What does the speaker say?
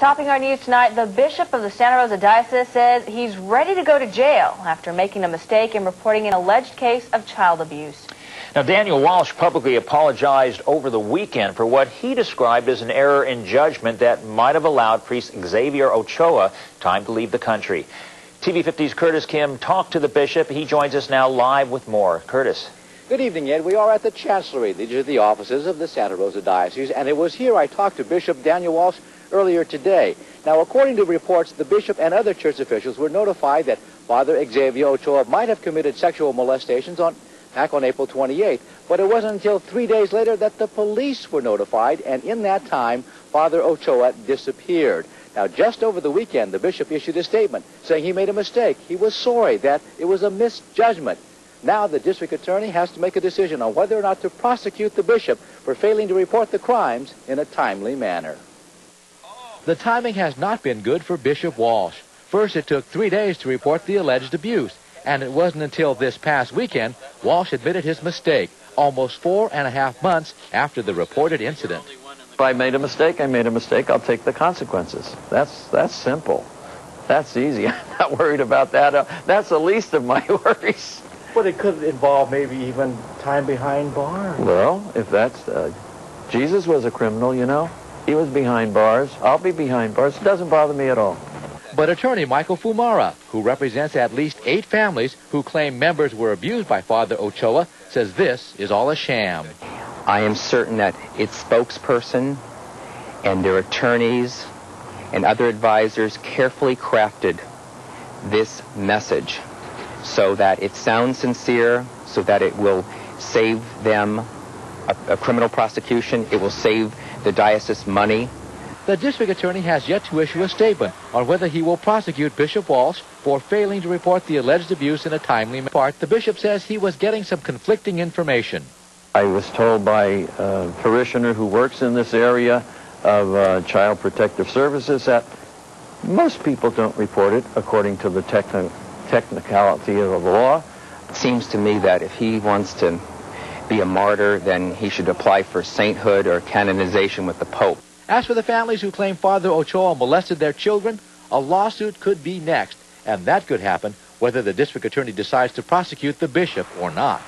Topping our news tonight, the Bishop of the Santa Rosa Diocese says he's ready to go to jail after making a mistake in reporting an alleged case of child abuse. Now, Daniel Walsh publicly apologized over the weekend for what he described as an error in judgment that might have allowed priest Xavier Ochoa time to leave the country. TV 50's Curtis Kim talked to the bishop. He joins us now live with more. Curtis. Good evening, Ed. We are at the Chancellery. These are the offices of the Santa Rosa Diocese, and it was here I talked to Bishop Daniel Walsh earlier today. Now, according to reports, the bishop and other church officials were notified that Father Xavier Ochoa might have committed sexual molestations back on April 28th, but it wasn't until 3 days later that the police were notified, and in that time, Father Ochoa disappeared. Now, just over the weekend, the bishop issued a statement saying he made a mistake. He was sorry that it was a misjudgment. Now the district attorney has to make a decision on whether or not to prosecute the bishop for failing to report the crimes in a timely manner. The timing has not been good for Bishop Walsh. First, it took 3 days to report the alleged abuse, and it wasn't until this past weekend Walsh admitted his mistake, almost 4.5 months after the reported incident. If I made a mistake, I made a mistake. I'll take the consequences. That's simple. That's easy. I'm not worried about that. That's the least of my worries. But it could involve maybe even time behind bars. Well, if that's... Jesus was a criminal, you know. He was behind bars. I'll be behind bars. It doesn't bother me at all. But attorney Michael Fiumara, who represents at least 8 families who claim members were abused by Father Ochoa, says this is all a sham. I am certain that its spokesperson and their attorneys and other advisors carefully crafted this message so that it sounds sincere, so that it will save them a criminal prosecution, it will save the diocese money. The district attorney has yet to issue a statement on whether he will prosecute Bishop Walsh for failing to report the alleged abuse in a timely manner. The bishop says he was getting some conflicting information. I was told by a parishioner who works in this area of Child Protective Services that most people don't report it according to the technicality of the law. It seems to me that if he wants to be a martyr, then he should apply for sainthood or canonization with the Pope. As for the families who claim Father Ochoa molested their children, a lawsuit could be next, and that could happen whether the district attorney decides to prosecute the bishop or not.